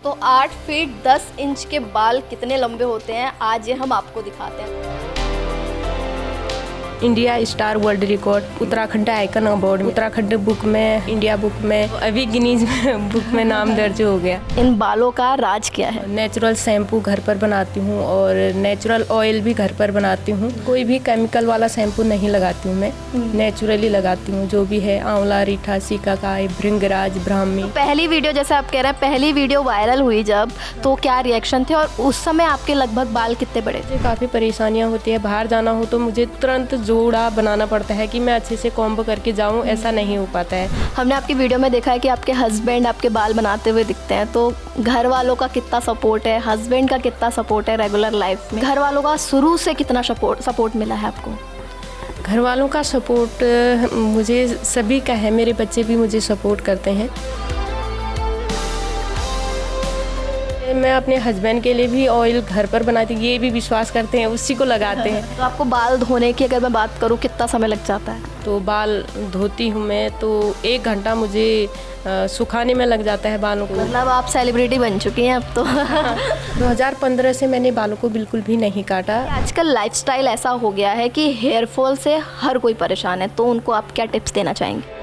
तो 8 feet 10 inch के बाल कितने लंबे होते हैं, आज ये हम आपको दिखाते हैं। India star world record, Uttarakhand icon award, Uttarakhand book में, इंडिया बुक में, अभी गिनीज बुक में नाम दर्ज हो गया। इन बालों का राज क्या है? नेचुरल शैम्पू घर पर बनाती हूँ और नेचुरल ऑयल भी घर पर बनाती हूँ। कोई भी केमिकल वाला शैम्पू नहीं लगाती हूँ मैं, नेचुरली लगाती हूँ। जो भी है आंवला, रीठा, सिकाकाई, भृंगराज, ब्राह्मी। पहली वीडियो जैसे आप कह रहे हैं, पहली वीडियो वायरल हुई जब, तो क्या रिएक्शन थे और उस समय आपके लगभग बाल कितने बड़े थे? मुझे काफ़ी परेशानियाँ होती है, बाहर जाना हो तो मुझे तुरंत जोड़ा बनाना पड़ता है कि मैं अच्छे से कॉम्ब करके जाऊँ, ऐसा नहीं हो पाता है। हमने आपकी वीडियो में देखा है कि आपके हस्बैंड आपके बाल बनाते हुए दिखते हैं, तो घर वालों का कितना सपोर्ट है, हस्बैंड का कितना सपोर्ट है रेगुलर लाइफ में? घर वालों का शुरू से कितना सपोर्ट मिला है आपको? घर वालों का सपोर्ट मुझे सभी का है, मेरे बच्चे भी मुझे सपोर्ट करते हैं। मैं अपने हस्बैंड के लिए भी ऑयल घर पर बनाती हूँ, ये भी विश्वास करते हैं, उसी को लगाते हैं। तो आपको बाल धोने की अगर मैं बात करूँ, कितना समय लग जाता है? तो बाल धोती हूँ मैं तो 1 घंटा मुझे सुखाने में लग जाता है बालों को। मतलब आप सेलिब्रिटी बन चुकी हैं अब तो। 2015 से मैंने बालों को बिल्कुल भी नहीं काटा। आजकल लाइफस्टाइल ऐसा हो गया है कि हेयर फॉल से हर कोई परेशान है, तो उनको आप क्या टिप्स देना चाहेंगे?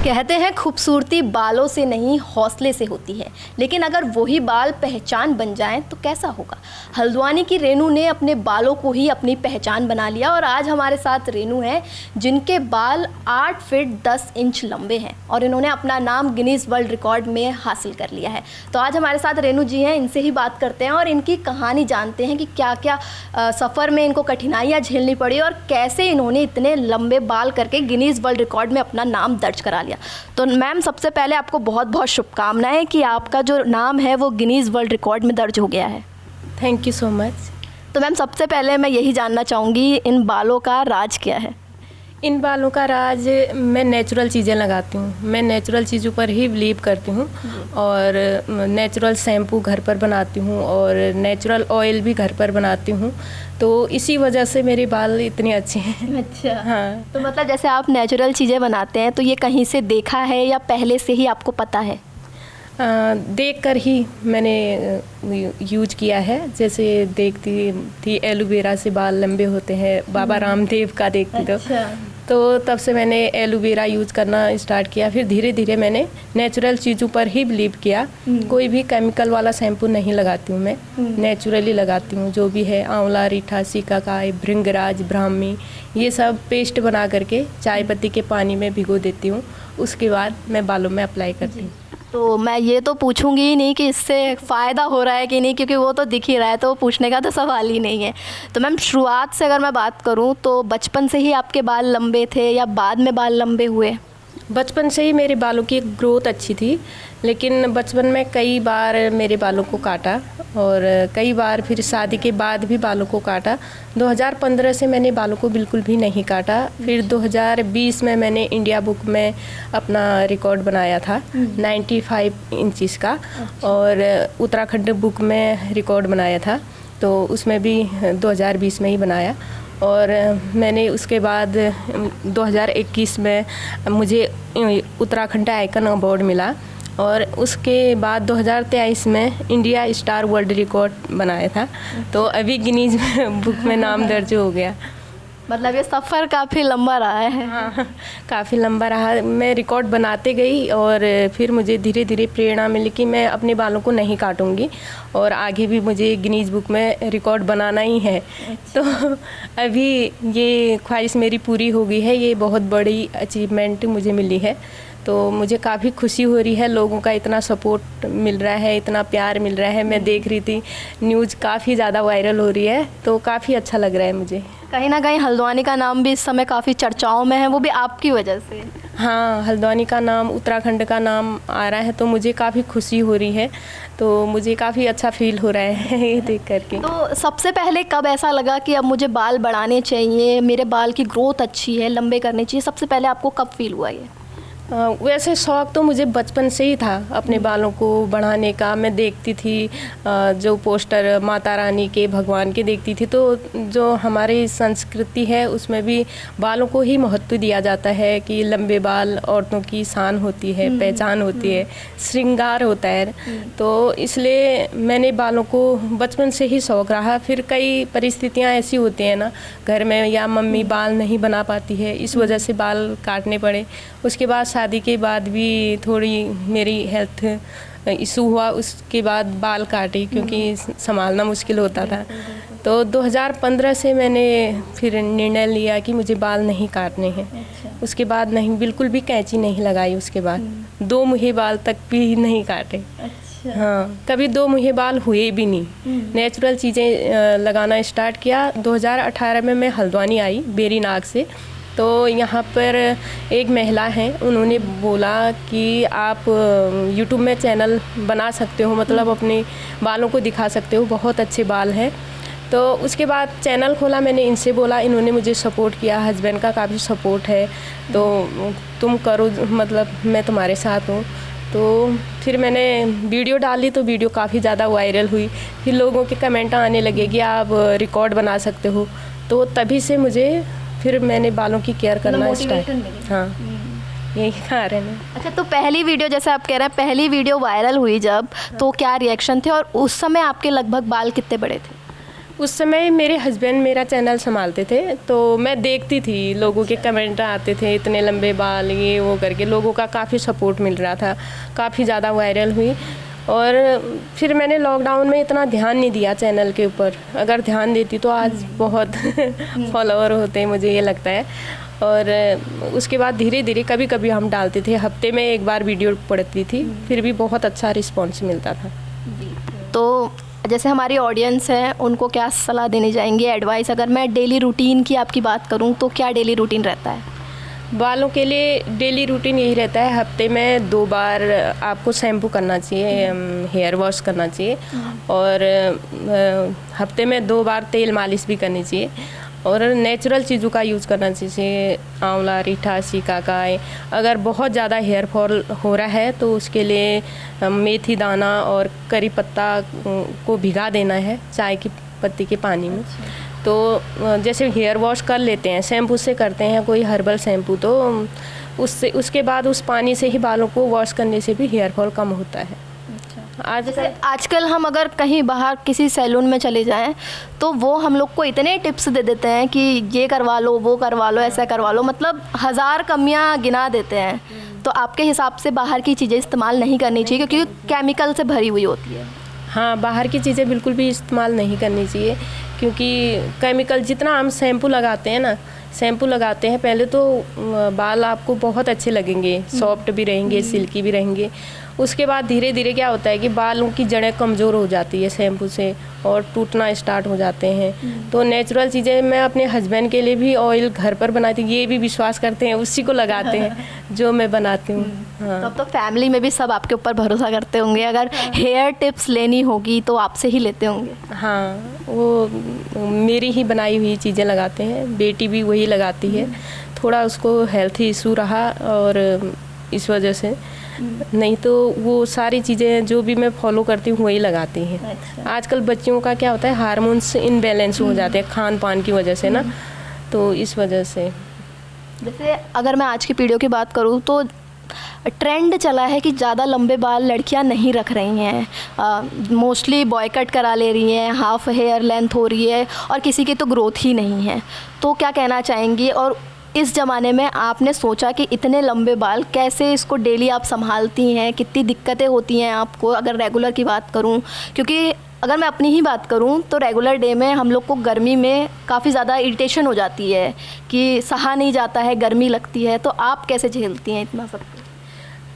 कहते हैं खूबसूरती बालों से नहीं हौसले से होती है, लेकिन अगर वही बाल पहचान बन जाएं तो कैसा होगा? हल्द्वानी की रेनू ने अपने बालों को ही अपनी पहचान बना लिया और आज हमारे साथ रेनू हैं जिनके बाल 8 फीट 10 इंच लंबे हैं और इन्होंने अपना नाम गिनीज वर्ल्ड रिकॉर्ड में हासिल कर लिया है। तो आज हमारे साथ रेनू जी हैं, इनसे ही बात करते हैं और इनकी कहानी जानते हैं कि क्या क्या सफ़र में इनको कठिनाइयाँ झेलनी पड़ी और कैसे इन्होंने इतने लंबे बाल करके गिनीज वर्ल्ड रिकॉर्ड में अपना नाम दर्ज करा लिया। तो मैम, सबसे पहले आपको बहुत बहुत शुभकामनाएं कि आपका जो नाम है वो गिनीज वर्ल्ड रिकॉर्ड में दर्ज हो गया है। Thank you so much. तो मैम, सबसे पहले मैं यही जानना चाहूँगी, इन बालों का राज क्या है? इन बालों का राज, मैं नेचुरल चीज़ें लगाती हूँ, मैं नेचुरल चीज़ों पर ही बिलीव करती हूँ और नेचुरल शैम्पू घर पर बनाती हूँ और नेचुरल ऑयल भी घर पर बनाती हूँ, तो इसी वजह से मेरे बाल इतने अच्छे हैं। अच्छा। हाँ। तो मतलब जैसे आप नेचुरल चीज़ें बनाते हैं, तो ये कहीं से देखा है या पहले से ही आपको पता है? देखकर ही मैंने यूज किया है। जैसे देखती थी एलोवेरा से बाल लंबे होते हैं, बाबा रामदेव का देखती। अच्छा। तो तब से मैंने एलोवेरा यूज़ करना स्टार्ट किया, फिर धीरे धीरे मैंने नेचुरल चीज़ों पर ही बिलीव किया। कोई भी केमिकल वाला शैम्पू नहीं लगाती हूँ मैं, नेचुरली लगाती हूँ। जो भी है आंवला, रीठा, सिकाकाई, भृंगराज, ब्राह्मी, ये सब पेस्ट बना करके चाय पत्ती के पानी में भिगो देती हूँ, उसके बाद मैं बालों में अप्लाई करती हूँ। तो मैं ये तो पूछूंगी ही नहीं कि इससे फ़ायदा हो रहा है कि नहीं, क्योंकि वो तो दिख ही रहा है, तो वो पूछने का तो सवाल ही नहीं है। तो मैम, शुरुआत से अगर मैं बात करूं तो बचपन से ही आपके बाल लंबे थे या बाद में बाल लंबे हुए? बचपन से ही मेरे बालों की ग्रोथ अच्छी थी, लेकिन बचपन में कई बार मेरे बालों को काटा और कई बार फिर शादी के बाद भी बालों को काटा। 2015 से मैंने बालों को बिल्कुल भी नहीं काटा। फिर 2020 में मैंने इंडिया बुक में अपना रिकॉर्ड बनाया था 95 इंचेस का, और उत्तराखंड बुक में रिकॉर्ड बनाया था, तो उसमें भी 2020 में ही बनाया। और मैंने उसके बाद 2021 में मुझे उत्तराखंड आइकन अवार्ड मिला और उसके बाद 2023 में इंडिया स्टार वर्ल्ड रिकॉर्ड बनाया था, तो अभी गिनीज बुक में नाम दर्ज हो गया। मतलब ये सफ़र काफ़ी लंबा रहा है। हाँ, काफ़ी लंबा रहा। मैं रिकॉर्ड बनाते गई और फिर मुझे धीरे धीरे प्रेरणा मिली कि मैं अपने बालों को नहीं काटूंगी और आगे भी मुझे गिनीज बुक में रिकॉर्ड बनाना ही है। तो अभी ये ख्वाहिश मेरी पूरी हो गई है, ये बहुत बड़ी अचीवमेंट मुझे मिली है, तो मुझे काफ़ी खुशी हो रही है। लोगों का इतना सपोर्ट मिल रहा है, इतना प्यार मिल रहा है। मैं देख रही थी न्यूज़ काफ़ी ज़्यादा वायरल हो रही है, तो काफ़ी अच्छा लग रहा है मुझे। कहीं ना कहीं हल्द्वानी का नाम भी इस समय काफ़ी चर्चाओं में है, वो भी आपकी वजह से। हाँ, हल्द्वानी का नाम, उत्तराखंड का नाम आ रहा है, तो मुझे काफ़ी खुशी हो रही है, तो मुझे काफ़ी अच्छा फील हो रहा है ये देख करके। तो सबसे पहले कब ऐसा लगा कि अब मुझे बाल बढ़ाने चाहिए, मेरे बाल की ग्रोथ अच्छी है, लंबे करने चाहिए? सबसे पहले आपको कब फील हुआ ये? वैसे शौक़ तो मुझे बचपन से ही था अपने बालों को बढ़ाने का। मैं देखती थी जो पोस्टर माता रानी के, भगवान के देखती थी, तो जो हमारी संस्कृति है उसमें भी बालों को ही महत्व दिया जाता है कि लंबे बाल औरतों की शान होती है, पहचान होती है, श्रृंगार होता है। तो इसलिए मैंने बालों को बचपन से ही शौक़ रहा। फिर कई परिस्थितियाँ ऐसी होती हैं ना घर में, या मम्मी बाल नहीं बना पाती है, इस वजह से बाल काटने पड़े। उसके बाद शादी के बाद भी थोड़ी मेरी हेल्थ इशू हुआ, उसके बाद बाल काटे क्योंकि संभालना मुश्किल होता था। तो 2015 से मैंने फिर निर्णय लिया कि मुझे बाल नहीं काटने हैं। उसके बाद नहीं, बिल्कुल भी कैंची नहीं लगाई। उसके बाद 2 मुहे बाल तक भी नहीं काटे। हाँ, कभी 2 मुहे बाल हुए भी नहीं। नेचुरल चीज़ें लगाना स्टार्ट किया। 2018 में मैं हल्द्वानी आई बेरी नाग से। तो यहाँ पर एक महिला हैं, उन्होंने बोला कि आप यूट्यूब में चैनल बना सकते हो, मतलब अपने बालों को दिखा सकते हो, बहुत अच्छे बाल हैं। तो उसके बाद चैनल खोला मैंने, इनसे बोला, इन्होंने मुझे सपोर्ट किया, हस्बैंड का काफ़ी सपोर्ट है, तो तुम करो, मतलब मैं तुम्हारे साथ हूँ। तो फिर मैंने वीडियो डाली तो वीडियो काफ़ी ज़्यादा वायरल हुई। फिर लोगों के कमेंट आने लगे कि आप रिकॉर्ड बना सकते हो। तो तभी से मुझे फिर मैंने बालों की केयर करना स्टार्ट। हाँ, यही कारण है। अच्छा, तो पहली वीडियो, जैसे आप कह रहे हैं पहली वीडियो वायरल हुई जब, तो क्या रिएक्शन थे और उस समय आपके लगभग बाल कितने बड़े थे? उस समय मेरे हस्बैंड मेरा चैनल संभालते थे, तो मैं देखती थी, लोगों के कमेंट आते थे इतने लंबे बाल, ये वो करके लोगों का काफ़ी सपोर्ट मिल रहा था, काफ़ी ज़्यादा वायरल हुई। और फिर मैंने लॉकडाउन में इतना ध्यान नहीं दिया चैनल के ऊपर। अगर ध्यान देती तो आज बहुत फॉलोअर होते, मुझे ये लगता है। और उसके बाद धीरे धीरे कभी कभी हम डालते थे, हफ्ते में एक बार वीडियो पड़ती थी, फिर भी बहुत अच्छा रिस्पॉन्स मिलता था। तो जैसे हमारी ऑडियंस है, उनको क्या सलाह देनी चाहेंगे, एडवाइस? अगर मैं डेली रूटीन की आपकी बात करूं तो क्या डेली रूटीन रहता है? बालों के लिए डेली रूटीन यही रहता है, हफ्ते में 2 बार आपको शैम्पू करना चाहिए, हेयर वॉश करना चाहिए, और हफ्ते में 2 बार तेल मालिश भी करनी चाहिए, और नेचुरल चीज़ों का यूज़ करना चाहिए, आंवला, रीठा, सिकाकाई। अगर बहुत ज़्यादा हेयर फॉल हो रहा है तो उसके लिए मेथी दाना और करी पत्ता को भिगा देना है चाय की पत्ती के पानी में। तो जैसे हेयर वॉश कर लेते हैं, शैम्पू से करते हैं, कोई हर्बल शैम्पू, तो उसके बाद उस पानी से ही बालों को वॉश करने से भी हेयर फॉल कम होता है। आजकल हम अगर कहीं बाहर किसी सैलून में चले जाएं तो वो हम लोग को इतने टिप्स दे देते हैं कि ये करवा लो, वो करवा लो, ऐसा करवा लो, मतलब 1000 कमियां गिना देते हैं। तो आपके हिसाब से बाहर की चीज़ें इस्तेमाल नहीं करनी चाहिए क्योंकि केमिकल से भरी हुई होती है। हाँ, बाहर की चीज़ें बिल्कुल भी इस्तेमाल नहीं करनी चाहिए क्योंकि केमिकल, जितना हम शैम्पू लगाते हैं ना, शैम्पू लगाते हैं पहले तो बाल आपको बहुत अच्छे लगेंगे, सॉफ्ट भी रहेंगे, सिल्की भी रहेंगे। उसके बाद धीरे धीरे क्या होता है कि बालों की जड़ें कमज़ोर हो जाती है शैम्पू से और टूटना स्टार्ट हो जाते हैं। तो नेचुरल चीज़ें मैं अपने हस्बैंड के लिए भी ऑयल घर पर बनाती हूँ, ये भी विश्वास करते हैं, उसी को लगाते हैं जो मैं बनाती हूँ। हाँ, तब तो फैमिली में भी सब आपके ऊपर भरोसा करते होंगे, अगर हेयर टिप्स लेनी होगी तो आपसे ही लेते होंगे। हाँ, वो मेरी ही बनाई हुई चीज़ें लगाते हैं, बेटी भी वही लगाती है। थोड़ा उसको हेल्थ इशू रहा और इस वजह से, नहीं तो वो सारी चीज़ें जो भी मैं फॉलो करती हूँ वही लगाती हैं। अच्छा। आजकल बच्चियों का क्या होता है, हार्मोन्स इनबैलेंस हो जाते हैं खान पान की वजह से ना, तो इस वजह से। जैसे अगर मैं आज की पीढ़ियों की बात करूँ तो ट्रेंड चला है कि ज़्यादा लंबे बाल लड़कियां नहीं रख रही हैं, मोस्टली बॉय कट करा ले रही हैं, हाफ हेयर लेंथ हो रही है और किसी की तो ग्रोथ ही नहीं है। तो क्या कहना चाहेंगी, और इस ज़माने में आपने सोचा कि इतने लंबे बाल कैसे इसको डेली आप संभालती हैं, कितनी दिक्कतें होती हैं आपको? अगर रेगुलर की बात करूं, क्योंकि अगर मैं अपनी ही बात करूं तो रेगुलर डे में हम लोग को गर्मी में काफ़ी ज़्यादा इरिटेशन हो जाती है कि सहा नहीं जाता है, गर्मी लगती है। तो आप कैसे झेलती हैं इतना सब?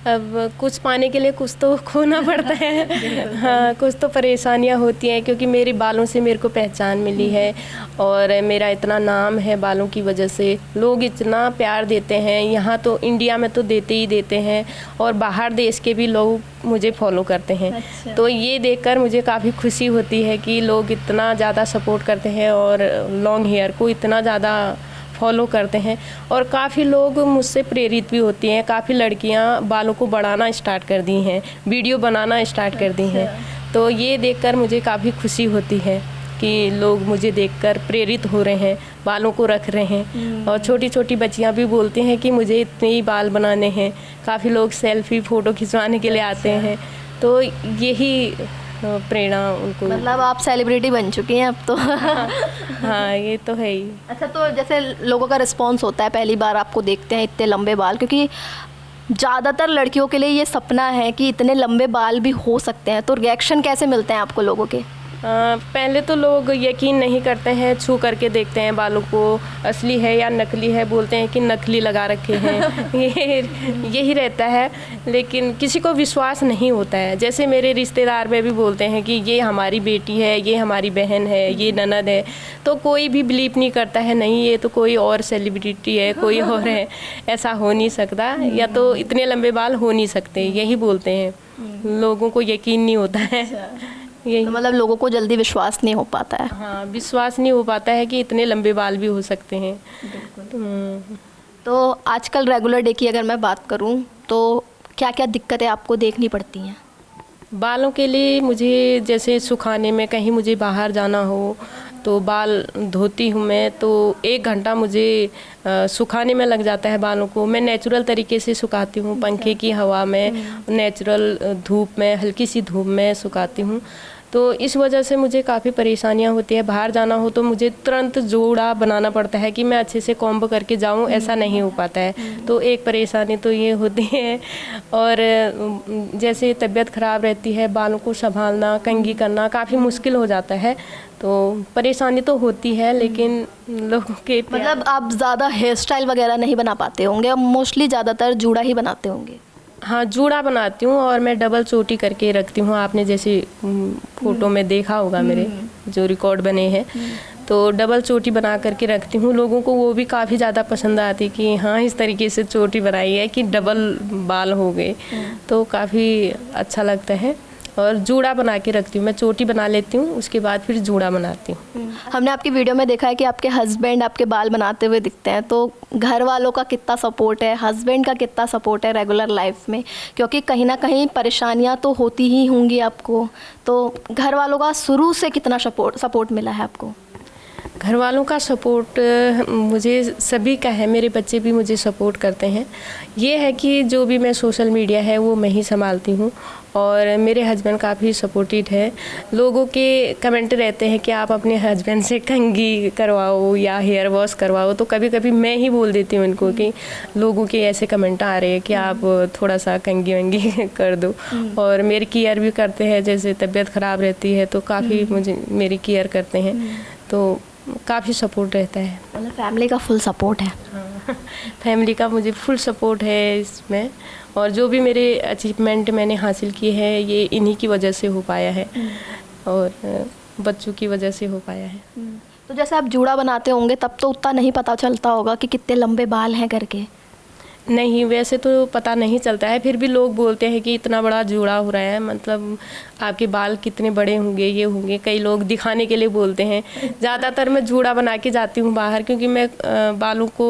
अब कुछ पाने के लिए कुछ तो खोना पड़ता है। हाँ, कुछ तो परेशानियाँ होती हैं क्योंकि मेरे बालों से मेरे को पहचान मिली है और मेरा इतना नाम है बालों की वजह से। लोग इतना प्यार देते हैं, यहाँ तो इंडिया में तो देते ही देते हैं और बाहर देश के भी लोग मुझे फॉलो करते हैं। अच्छा। तो ये देखकर मुझे काफ़ी खुशी होती है कि लोग इतना ज़्यादा सपोर्ट करते हैं और लॉन्ग हेयर को इतना ज़्यादा फॉलो करते हैं और काफ़ी लोग मुझसे प्रेरित भी होती हैं। काफ़ी लड़कियां बालों को बढ़ाना स्टार्ट कर दी हैं, वीडियो बनाना स्टार्ट कर दी हैं। तो ये देखकर मुझे काफ़ी खुशी होती है कि लोग मुझे देखकर प्रेरित हो रहे हैं, बालों को रख रहे हैं। और छोटी छोटी बच्चियां भी बोलती हैं कि मुझे इतने ही बाल बनाने हैं। काफ़ी लोग सेल्फी फ़ोटो खिंचवाने के लिए आते हैं। तो यही प्रेरणा उनको। मतलब आप सेलिब्रिटी बन चुकी हैं अब तो। हाँ, ये तो है ही। अच्छा, तो जैसे लोगों का रिस्पॉन्स होता है पहली बार आपको देखते हैं इतने लंबे बाल, क्योंकि ज़्यादातर लड़कियों के लिए ये सपना है कि इतने लंबे बाल भी हो सकते हैं, तो रिएक्शन कैसे मिलते हैं आपको लोगों के? पहले तो लोग यकीन नहीं करते हैं, छू करके देखते हैं बालों को असली है या नकली है, बोलते हैं कि नकली लगा रखे हैं। यही रहता है, लेकिन किसी को विश्वास नहीं होता है। जैसे मेरे रिश्तेदार में भी बोलते हैं कि ये हमारी बेटी है, ये हमारी बहन है, ये ननद है, तो कोई भी बिलीव नहीं करता है, नहीं ये तो कोई और सेलिब्रिटी है, कोई और है, ऐसा हो नहीं सकता, या तो इतने लंबे बाल हो नहीं सकते, यही बोलते हैं। लोगों को यकीन नहीं होता है। तो मतलब लोगों को जल्दी विश्वास नहीं हो पाता है। हाँ, विश्वास नहीं हो पाता है कि इतने लंबे बाल भी हो सकते हैं। तो आजकल रेगुलर डे की अगर मैं बात करूं तो क्या क्या दिक्कतें आपको देखनी पड़ती हैं? बालों के लिए मुझे जैसे सुखाने में, कहीं मुझे बाहर जाना हो तो बाल धोती हूँ मैं, तो 1 घंटा मुझे सुखाने में लग जाता है बालों को। मैं नेचुरल तरीके से सुखाती हूँ, पंखे की हवा में, नेचुरल धूप में, हल्की सी धूप में सुखाती हूँ। तो इस वजह से मुझे काफ़ी परेशानियाँ होती है। बाहर जाना हो तो मुझे तुरंत जोड़ा बनाना पड़ता है कि मैं अच्छे से कॉम्ब करके जाऊँ, ऐसा नहीं हो पाता है। तो एक परेशानी तो ये होती है। और जैसे तबीयत ख़राब रहती है, बालों को संभालना, कंघी करना काफ़ी मुश्किल हो जाता है। तो परेशानी तो होती है, लेकिन लोगों के मतलब आप ज़्यादा हेयर स्टाइल वगैरह नहीं बना पाते होंगे, अब मोस्टली ज़्यादातर जूड़ा ही बनाते होंगे? हाँ, जूड़ा बनाती हूँ और मैं डबल चोटी करके रखती हूँ। आपने जैसे फ़ोटो में देखा होगा मेरे जो रिकॉर्ड बने हैं, तो डबल चोटी बना करके रखती हूँ। लोगों को वो भी काफ़ी ज़्यादा पसंद आती कि हाँ, इस तरीके से चोटी बनाई है कि डबल बाल हो गए, तो काफ़ी अच्छा लगता है। और जूड़ा बना के रखती हूँ मैं, चोटी बना लेती हूँ, उसके बाद फिर जूड़ा बनाती हूँ। हमने आपकी वीडियो में देखा है कि आपके हस्बैंड आपके बाल बनाते हुए दिखते हैं, तो घर वालों का कितना सपोर्ट है, हस्बैंड का कितना सपोर्ट है रेगुलर लाइफ में? क्योंकि कहीं ना कहीं परेशानियाँ तो होती ही होंगी आपको, तो घर वालों का शुरू से कितना सपोर्ट मिला है आपको? घर वालों का सपोर्ट मुझे सभी का है, मेरे बच्चे भी मुझे सपोर्ट करते हैं। ये है कि जो भी मैं सोशल मीडिया है वो मैं ही संभालती हूँ, और मेरे हस्बैंड काफ़ी सपोर्टिव है। लोगों के कमेंट रहते हैं कि आप अपने हस्बैंड से कंघी करवाओ या हेयर वॉश करवाओ, तो कभी कभी मैं ही बोल देती हूँ उनको कि लोगों के ऐसे कमेंट आ रहे हैं कि आप थोड़ा सा कंघी वंगी कर दो। और मेरी केयर भी करते हैं, जैसे तबीयत ख़राब रहती है तो काफ़ी मुझे मेरी केयर करते हैं, तो काफ़ी सपोर्ट रहता है। मतलब फैमिली का फुल सपोर्ट है? हाँ, फैमिली का मुझे फुल सपोर्ट है इसमें, और जो भी मेरे अचीवमेंट मैंने हासिल किए हैं ये इन्हीं की वजह से हो पाया है, और बच्चों की वजह से हो पाया है। तो जैसे आप जूड़ा बनाते होंगे तब तो उतना नहीं पता चलता होगा कि कितने लंबे बाल हैं करके? नहीं, वैसे तो पता नहीं चलता है, फिर भी लोग बोलते हैं कि इतना बड़ा जूड़ा हो रहा है, मतलब आपके बाल कितने बड़े होंगे, ये होंगे, कई लोग दिखाने के लिए बोलते हैं। ज़्यादातर मैं जूड़ा बना के जाती हूँ बाहर, क्योंकि मैं बालों को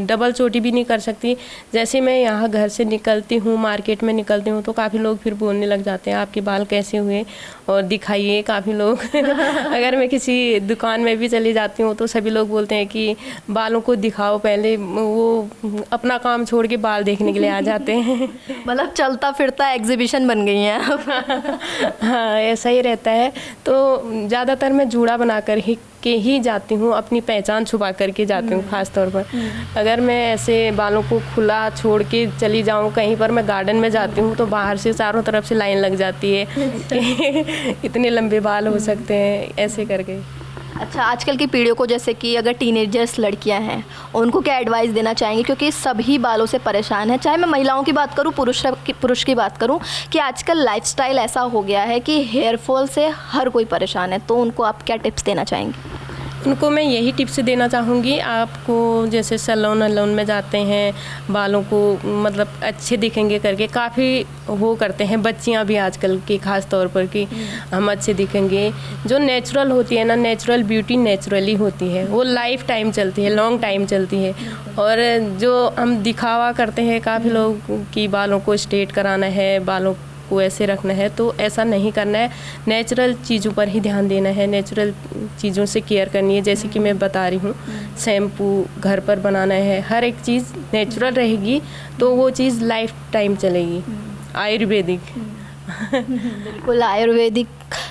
डबल चोटी भी नहीं कर सकती। जैसे मैं यहाँ घर से निकलती हूँ, मार्केट में निकलती हूँ, तो काफ़ी लोग फिर बोलने लग जाते हैं आपके बाल कैसे हुए और दिखाइए। काफ़ी लोग अगर मैं किसी दुकान में भी चली जाती हूँ तो सभी लोग बोलते हैं कि बालों को दिखाओ पहले, वो अपना काम छोड़ के बाल देखने के लिए आ जाते हैं। मतलब चलता फिरता एग्जीबिशन बन गई हैं आप। हाँ, ऐसा ही रहता है। तो ज़्यादातर मैं जूड़ा बना कर ही जाती हूँ, अपनी पहचान छुपा करके जाती हूँ। ख़ास तौर पर अगर मैं ऐसे बालों को खुला छोड़ के चली जाऊँ कहीं पर, मैं गार्डन में जाती हूँ तो बाहर से चारों तरफ से लाइन लग जाती है कि इतने लंबे बाल हो सकते हैं, ऐसे करके। अच्छा, आजकल की पीढ़ियों को, जैसे कि अगर टीनेजर्स लड़कियां हैं, उनको क्या एडवाइस देना चाहेंगे? क्योंकि सभी बालों से परेशान हैं, चाहे मैं महिलाओं की बात करूं, पुरुष की बात करूं, कि आजकल लाइफस्टाइल ऐसा हो गया है कि हेयर फॉल से हर कोई परेशान है, तो उनको आप क्या टिप्स देना चाहेंगे? उनको मैं यही टिप्स देना चाहूँगी, आपको जैसे सैलून वैलून में जाते हैं, बालों को मतलब अच्छे दिखेंगे करके काफ़ी वो करते हैं बच्चियाँ भी आजकल की, ख़ास तौर पर कि हम अच्छे दिखेंगे। जो नेचुरल होती है ना, नेचुरल ब्यूटी नेचुरली होती है, वो लाइफ टाइम चलती है, लॉन्ग टाइम चलती है। और जो हम दिखावा करते हैं काफ़ी लोग कि बालों को स्ट्रेट कराना है, बालों को ऐसे रखना है, तो ऐसा नहीं करना है। नेचुरल चीज़ों पर ही ध्यान देना है, नेचुरल चीज़ों से केयर करनी है। जैसे कि मैं बता रही हूँ, शैम्पू घर पर बनाना है, हर एक चीज़ नेचुरल रहेगी तो वो चीज़ लाइफ टाइम चलेगी। आयुर्वेदिक बिल्कुल, आयुर्वेदिक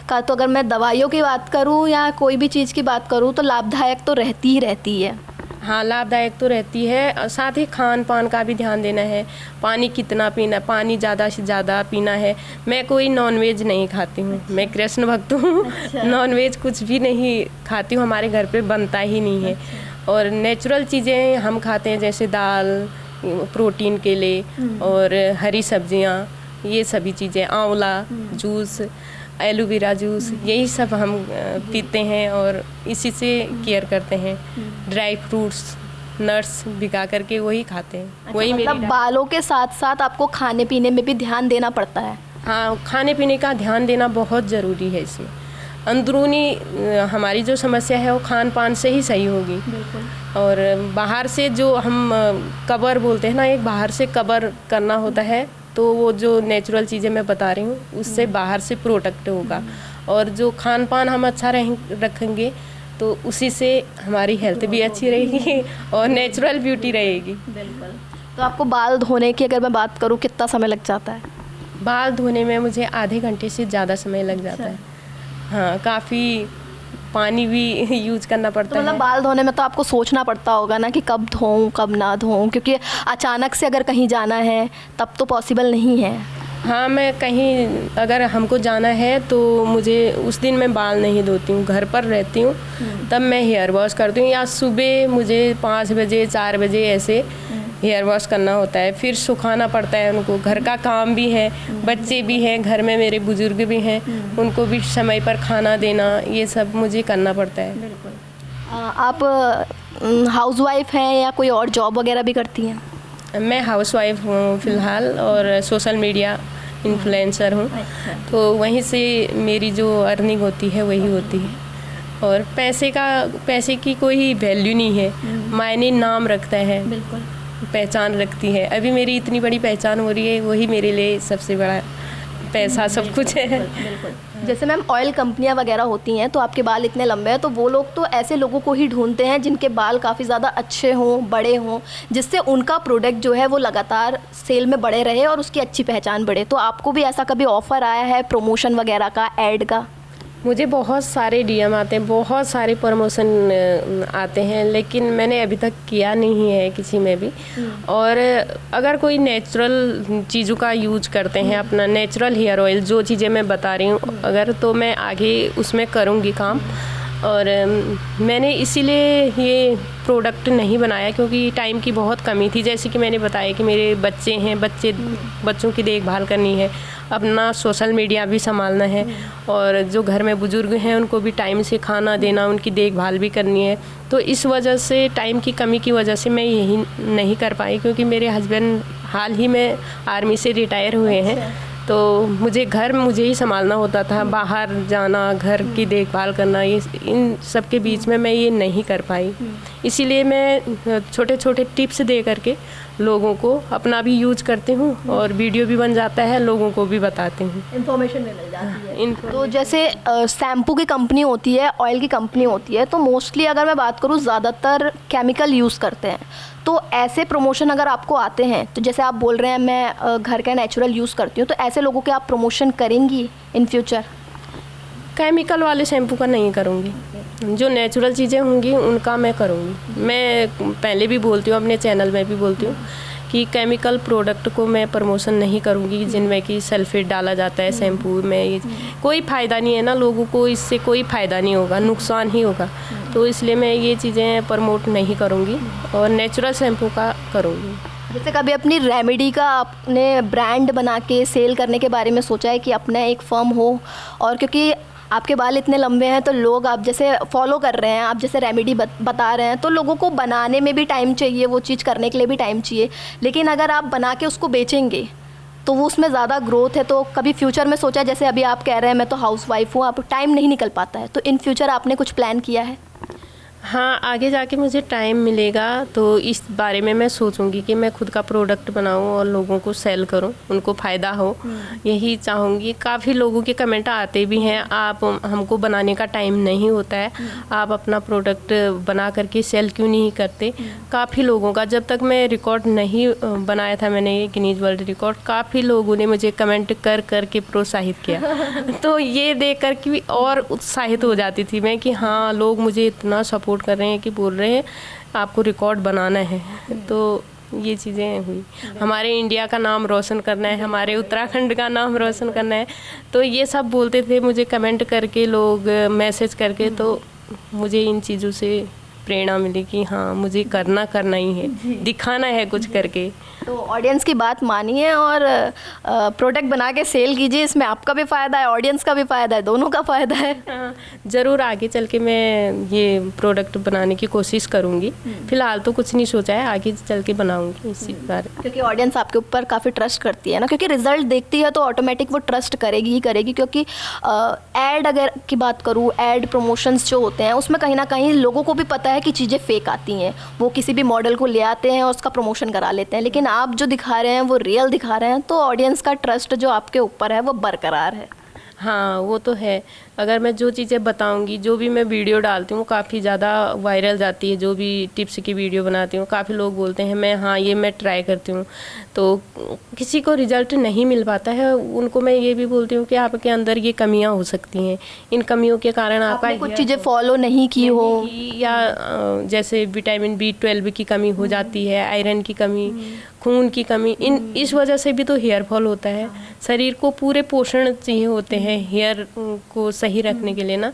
का तो अगर मैं दवाइयों की बात करूँ या कोई भी चीज़ की बात करूँ तो लाभदायक तो रहती ही रहती है। हाँ, लाभदायक तो रहती है। और साथ ही खान पान का भी ध्यान देना है, पानी कितना पीना, पानी ज़्यादा से ज़्यादा पीना है। मैं कोई नॉनवेज नहीं खाती हूँ, मैं कृष्ण भक्त हूँ। अच्छा। नॉनवेज कुछ भी नहीं खाती हूँ, हमारे घर पे बनता ही नहीं है। और नेचुरल चीज़ें हम खाते हैं, जैसे दाल, प्रोटीन के लिए, और हरी सब्जियाँ, ये सभी चीज़ें, आंवला जूस, एलोवेरा जूस, यही सब हम पीते हैं और इसी से केयर करते हैं। ड्राई फ्रूट्स, नट्स भिगा करके वही खाते हैं। अच्छा, वही मतलब मेरी बालों के साथ साथ आपको खाने पीने में भी ध्यान देना पड़ता है। हाँ, खाने पीने का ध्यान देना बहुत ज़रूरी है। इसमें अंदरूनी हमारी जो समस्या है वो खान पान से ही सही होगी। और बाहर से जो हम कवर बोलते हैं ना, एक बाहर से कवर करना होता है, तो वो जो नेचुरल चीज़ें मैं बता रही हूँ उससे बाहर से प्रोटेक्ट होगा। और जो खान पान हम अच्छा रखेंगे तो उसी से हमारी हेल्थ भी अच्छी रहेगी और नेचुरल ब्यूटी रहेगी। बिल्कुल। तो आपको बाल धोने की अगर मैं बात करूँ, कितना समय लग जाता है? बाल धोने में मुझे आधे घंटे से ज़्यादा समय लग जाता है। हाँ, काफ़ी पानी भी यूज करना पड़ता तो मतलब है। बाल धोने में तो आपको सोचना पड़ता होगा ना कि कब धोऊं कब ना धोऊं, क्योंकि अचानक से अगर कहीं जाना है तब तो पॉसिबल नहीं है। हाँ, मैं कहीं अगर हमको जाना है तो मुझे उस दिन मैं बाल नहीं धोती हूँ, घर पर रहती हूँ, तब मैं हेयर वॉश करती हूँ। या सुबह मुझे 5 बजे 4 बजे ऐसे हेयर वॉश करना होता है, फिर सुखाना पड़ता है उनको। घर का काम भी है, बच्चे भी हैं, घर में मेरे बुजुर्ग भी हैं, उनको भी समय पर खाना देना, ये सब मुझे करना पड़ता है। बिल्कुल। आप हाउसवाइफ हैं या कोई और जॉब वगैरह भी करती हैं? मैं हाउसवाइफ हूँ फ़िलहाल, और सोशल मीडिया इन्फ्लुएंसर हूँ। तो वहीं से मेरी जो अर्निंग होती है वही होती है। और पैसे की कोई वैल्यू नहीं है, मायने नाम रखता है, बिल्कुल, पहचान रखती है। अभी मेरी इतनी बड़ी पहचान हो रही है, वही मेरे लिए सबसे बड़ा पैसा सब कुछ है। जैसे मैम ऑयल कंपनियां वगैरह होती हैं, तो आपके बाल इतने लंबे हैं तो वो लोग तो ऐसे लोगों को ही ढूंढते हैं जिनके बाल काफ़ी ज़्यादा अच्छे हों, बड़े हों, जिससे उनका प्रोडक्ट जो है वो लगातार सेल में बढ़े रहे और उसकी अच्छी पहचान बढ़े। तो आपको भी ऐसा कभी ऑफ़र आया है प्रमोशन वगैरह का, ऐड का? मुझे बहुत सारे डीएम आते हैं, बहुत सारे प्रमोशन आते हैं, लेकिन मैंने अभी तक किया नहीं है किसी में भी। और अगर कोई नेचुरल चीज़ों का यूज करते हैं, अपना नेचुरल हेयर ऑयल, जो चीज़ें मैं बता रही हूँ, अगर तो मैं आगे उसमें करूँगी काम। और मैंने इसीलिए ये प्रोडक्ट नहीं बनाया क्योंकि टाइम की बहुत कमी थी। जैसे कि मैंने बताया कि मेरे बच्चे हैं, बच्चों की देखभाल करनी है, अपना सोशल मीडिया भी संभालना है, और जो घर में बुजुर्ग हैं उनको भी टाइम से खाना देना, उनकी देखभाल भी करनी है। तो इस वजह से, टाइम की कमी की वजह से मैं यही नहीं कर पाई, क्योंकि मेरे हस्बैंड हाल ही में आर्मी से रिटायर हुए हैं। तो मुझे ही संभालना होता था, बाहर जाना, घर की देखभाल करना, ये इन सब के बीच में मैं ये नहीं कर पाई। इसीलिए मैं छोटे छोटे टिप्स दे करके लोगों को अपना भी यूज करती हूँ, और वीडियो भी बन जाता है, लोगों को भी बताती हूँ, इन्फॉर्मेशन भी मिल जाती है। तो जैसे शैम्पू की कंपनी होती है, ऑयल की कंपनी होती है, तो मोस्टली अगर मैं बात करूँ ज़्यादातर केमिकल यूज़ करते हैं। तो ऐसे प्रमोशन अगर आपको आते हैं, तो जैसे आप बोल रहे हैं मैं घर का नेचुरल यूज़ करती हूँ, तो ऐसे लोगों के आप प्रमोशन करेंगी इन फ्यूचर? केमिकल वाले शैम्पू का नहीं करूँगी, जो नेचुरल चीज़ें होंगी उनका मैं करूँगी। मैं पहले भी बोलती हूँ, अपने चैनल में भी बोलती हूँ कि केमिकल प्रोडक्ट को मैं प्रमोशन नहीं करूँगी, जिनमें कि सल्फेट डाला जाता है शैम्पू में। कोई फ़ायदा नहीं है ना, लोगों को इससे कोई फ़ायदा नहीं होगा, नुकसान ही होगा। तो इसलिए मैं ये चीज़ें प्रमोट नहीं करूँगी और नेचुरल शैम्पू का करूँगी। जैसे कभी अपनी रेमेडी का आपने ब्रांड बना के सेल करने के बारे में सोचा है कि अपना एक फर्म हो? और क्योंकि आपके बाल इतने लंबे हैं तो लोग आप जैसे फॉलो कर रहे हैं, आप जैसे रेमेडी बता रहे हैं, तो लोगों को बनाने में भी टाइम चाहिए, वो चीज़ करने के लिए भी टाइम चाहिए। लेकिन अगर आप बना के उसको बेचेंगे तो वो उसमें ज़्यादा ग्रोथ है। तो कभी फ्यूचर में सोचा, जैसे अभी आप कह रहे हैं मैं तो हाउसवाइफ हूँ, आप टाइम नहीं निकल पाता है, तो इन फ्यूचर आपने कुछ प्लान किया है? हाँ, आगे जाके मुझे टाइम मिलेगा तो इस बारे में मैं सोचूंगी कि मैं खुद का प्रोडक्ट बनाऊं और लोगों को सेल करूं, उनको फ़ायदा हो, यही चाहूँगी। काफ़ी लोगों के कमेंट आते भी हैं, आप हमको बनाने का टाइम नहीं होता है, आप अपना प्रोडक्ट बना करके सेल क्यों नहीं करते। काफ़ी लोगों का, जब तक मैं रिकॉर्ड नहीं बनाया था मैंने ये गिनीज वर्ल्ड रिकॉर्ड, काफ़ी लोगों ने मुझे कमेंट कर कर के प्रोत्साहित किया। तो ये देख कर के और उत्साहित हो जाती थी मैं कि हाँ, लोग मुझे इतना सपोर्ट कर रहे हैं कि बोल रहे हैं आपको रिकॉर्ड बनाना है। तो ये चीज़ें हुई, हमारे इंडिया का नाम रोशन करना है, हमारे उत्तराखंड का नाम रोशन करना है, तो ये सब बोलते थे मुझे कमेंट करके, लोग मैसेज करके। तो मुझे इन चीज़ों से प्रेरणा मिली कि हाँ, मुझे करना ही है, दिखाना है कुछ करके। तो ऑडियंस की बात मानिए और प्रोडक्ट बना के सेल कीजिए, इसमें आपका भी फ़ायदा है, ऑडियंस का भी फ़ायदा है, दोनों का फ़ायदा है। हाँ, ज़रूर आगे चल के मैं ये प्रोडक्ट बनाने की कोशिश करूँगी। फ़िलहाल तो कुछ नहीं सोचा है, आगे चल के बनाऊँगी इसी बारे में। क्योंकि ऑडियंस आपके ऊपर काफ़ी ट्रस्ट करती है ना, क्योंकि रिजल्ट देखती है तो ऑटोमेटिक वो ट्रस्ट करेगी ही करेगी। क्योंकि ऐड अगर की बात करूँ, ऐड प्रमोशंस जो होते हैं उसमें कहीं ना कहीं लोगों को भी पता है कि चीज़ें फेक आती हैं, वो किसी भी मॉडल को ले आते हैं और उसका प्रमोशन करा लेते हैं। लेकिन आप जो दिखा रहे हैं वो रियल दिखा रहे हैं, तो ऑडियंस का ट्रस्ट जो आपके ऊपर है वो बरकरार है। हाँ, वो तो है। अगर मैं जो चीज़ें बताऊंगी, जो भी मैं वीडियो डालती हूँ, काफ़ी ज़्यादा वायरल जाती है। जो भी टिप्स की वीडियो बनाती हूँ, काफ़ी लोग बोलते हैं मैं ट्राई करती हूँ, तो किसी को रिजल्ट नहीं मिल पाता है। उनको मैं ये भी बोलती हूँ कि आपके अंदर ये कमियाँ हो सकती हैं, इन कमियों के कारण आपका कुछ चीज़ें फॉलो नहीं की हो, या जैसे विटामिन B12 की कमी हो जाती है, आयरन की कमी, खून की कमी, इस वजह से भी तो हेयर फॉल होता है। शरीर को पूरे पोषण चाहिए होते हैं हेयर को सही रखने के लिए ना।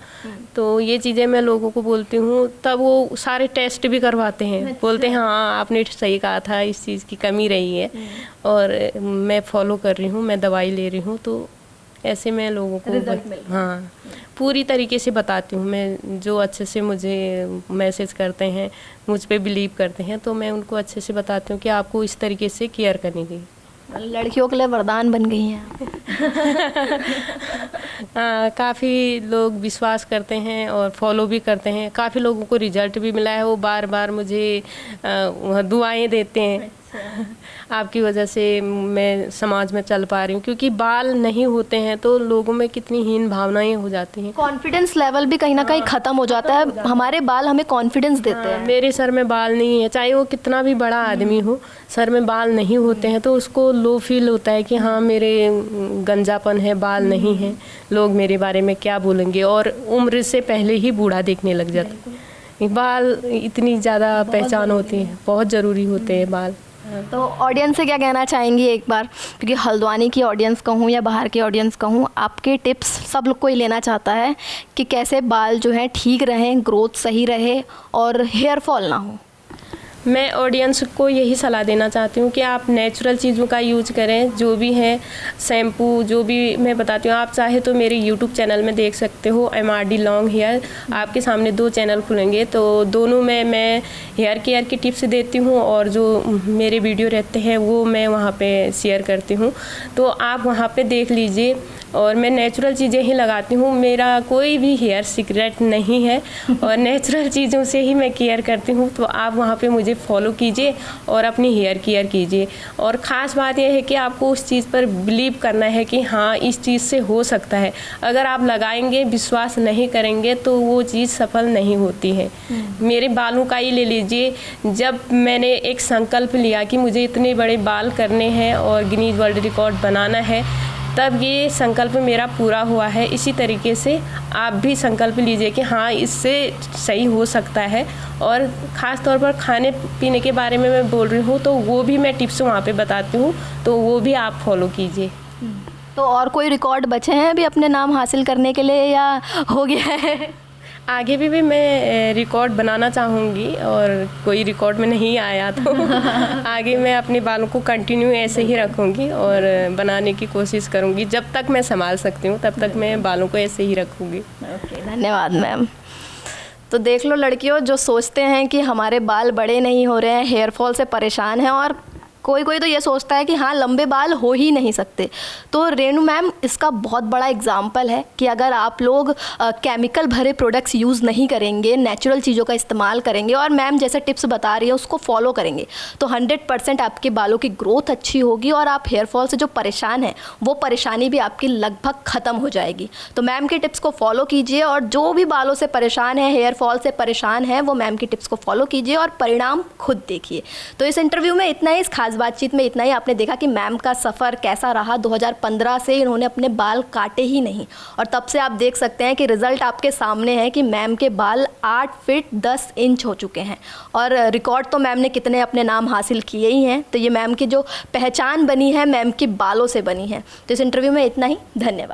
तो ये चीज़ें मैं लोगों को बोलती हूँ, तब वो सारे टेस्ट भी करवाते हैं। बोलते हैं हाँ, आपने सही कहा था, इस चीज़ की कमी रही है और मैं फॉलो कर रही हूँ, मैं दवाई ले रही हूँ। तो ऐसे मैं लोगों को हाँ, पूरी तरीके से बताती हूँ। मैं जो अच्छे से मुझे मैसेज करते हैं, मुझ पे बिलीव करते हैं, तो मैं उनको अच्छे से बताती हूँ कि आपको इस तरीके से केयर करनी चाहिए। लड़कियों के लिए वरदान बन गई हैं। काफ़ी लोग विश्वास करते हैं और फॉलो भी करते हैं। काफ़ी लोगों को रिजल्ट भी मिला है, वो बार बार मुझे दुआएं देते हैं। आपकी वजह से मैं समाज में चल पा रही हूँ, क्योंकि बाल नहीं होते हैं तो लोगों में कितनी हीन भावनाएं हो जाती हैं। कॉन्फिडेंस लेवल भी कहीं ना कहीं ख़त्म हो जाता है। हमारे बाल हमें कॉन्फिडेंस देते हैं। मेरे सर में बाल नहीं है, चाहे वो कितना भी बड़ा आदमी हो, सर में बाल नहीं होते हैं तो उसको लो फील होता है कि हाँ, मेरे गंजापन है, बाल नहीं है, लोग मेरे बारे में क्या बोलेंगे, और उम्र से पहले ही बूढ़ा देखने लग जाता है। बाल इतनी ज़्यादा पहचान होती है, बहुत ज़रूरी होते हैं बाल। तो ऑडियंस से क्या कहना चाहेंगी एक बार, क्योंकि हल्द्वानी की ऑडियंस कहूँ या बाहर की ऑडियंस कहूँ, आपके टिप्स सब लोग कोई लेना चाहता है कि कैसे बाल जो हैं ठीक रहें, ग्रोथ सही रहे और हेयर फॉल ना हो। मैं ऑडियंस को यही सलाह देना चाहती हूँ कि आप नेचुरल चीज़ों का यूज करें। जो भी है शैम्पू, जो भी मैं बताती हूँ, आप चाहे तो मेरे यूट्यूब चैनल में देख सकते हो, MRD लॉन्ग हेयर। आपके सामने 2 चैनल खुलेंगे, तो दोनों में मैं हेयर केयर की टिप्स देती हूँ और जो मेरे वीडियो रहते हैं वो मैं वहाँ पे शेयर करती हूँ। तो आप वहाँ पे देख लीजिए, और मैं नेचुरल चीज़ें ही लगाती हूँ। मेरा कोई भी हेयर सीक्रेट नहीं है और नेचुरल चीज़ों से ही मैं केयर करती हूँ। तो आप वहाँ पे मुझे फॉलो कीजिए और अपनी हेयर केयर कीजिए। और ख़ास बात यह है कि आपको उस चीज़ पर बिलीव करना है कि हाँ, इस चीज़ से हो सकता है। अगर आप लगाएंगे, विश्वास नहीं करेंगे तो वो चीज़ सफल नहीं होती है। मेरे बालों का ही ले लीजिए, जब मैंने एक संकल्प लिया कि मुझे इतने बड़े बाल करने हैं और गिनीज वर्ल्ड रिकॉर्ड बनाना है, तब ये संकल्प मेरा पूरा हुआ है। इसी तरीके से आप भी संकल्प लीजिए कि हाँ, इससे सही हो सकता है। और ख़ास तौर पर खाने पीने के बारे में मैं बोल रही हूँ, तो वो भी मैं टिप्स वहाँ पे बताती हूँ, तो वो भी आप फॉलो कीजिए। तो और कोई रिकॉर्ड बचे हैं अभी अपने नाम हासिल करने के लिए, या हो गया है? आगे भी मैं रिकॉर्ड बनाना चाहूँगी, और कोई रिकॉर्ड में नहीं आया तो आगे मैं अपने बालों को कंटिन्यू ऐसे ही रखूँगी और बनाने की कोशिश करूँगी। जब तक मैं संभाल सकती हूँ तब तक मैं बालों को ऐसे ही रखूँगी। ओके, धन्यवाद मैम। तो देख लो लड़कियों, जो सोचते हैं कि हमारे बाल बड़े नहीं हो रहे हैं, हेयर फॉल से परेशान हैं, और कोई कोई तो ये सोचता है कि हाँ लंबे बाल हो ही नहीं सकते, तो रेनू मैम इसका बहुत बड़ा एग्जाम्पल है कि अगर आप लोग केमिकल भरे प्रोडक्ट्स यूज़ नहीं करेंगे, नेचुरल चीज़ों का इस्तेमाल करेंगे और मैम जैसे टिप्स बता रही है उसको फॉलो करेंगे, तो 100% आपके बालों की ग्रोथ अच्छी होगी और आप हेयर फॉल से जो परेशान हैं वो परेशानी भी आपकी लगभग ख़त्म हो जाएगी। तो मैम के टिप्स को फॉलो कीजिए, और जो भी बालों से परेशान है, हेयर फॉल से परेशान है, वो मैम की टिप्स को फॉलो कीजिए और परिणाम खुद देखिए। तो इस इंटरव्यू में इतना ही, इस खास बातचीत में इतना ही। आपने देखा कि मैम का सफ़र कैसा रहा। 2015 से इन्होंने अपने बाल काटे ही नहीं, और तब से आप देख सकते हैं कि रिज़ल्ट आपके सामने है कि मैम के बाल 8 फीट 10 इंच हो चुके हैं, और रिकॉर्ड तो मैम ने कितने अपने नाम हासिल किए ही हैं। तो ये मैम की जो पहचान बनी है, मैम की बालों से बनी है। तो इस इंटरव्यू में इतना ही। धन्यवाद।